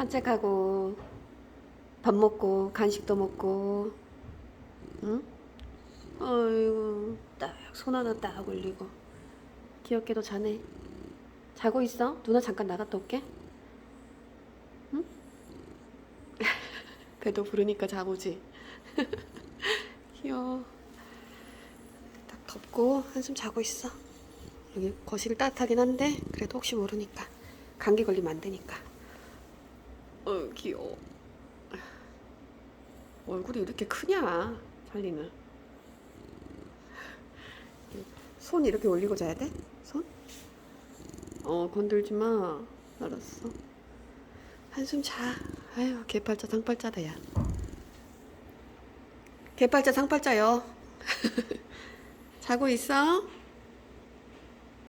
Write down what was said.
산책하고 밥 먹고 간식도 먹고, 응? 아이고, 딱 손 하나 딱 올리고 귀엽게도 자네. 자고 있어? 누나 잠깐 나갔다 올게. 응? 배도 부르니까 자고지. 귀여워. 딱 덮고 한숨 자고 있어. 여기 거실 따뜻하긴 한데 그래도 혹시 모르니까 감기 걸리면 안 되니까. 귀여워. 얼굴이 이렇게 크냐, 살리는. 손 이렇게 올리고 자야 돼? 손? 건들지 마. 알았어. 한숨 자. 아유, 개팔자 상팔자다, 야. 개팔자 상팔자요. 자고 있어?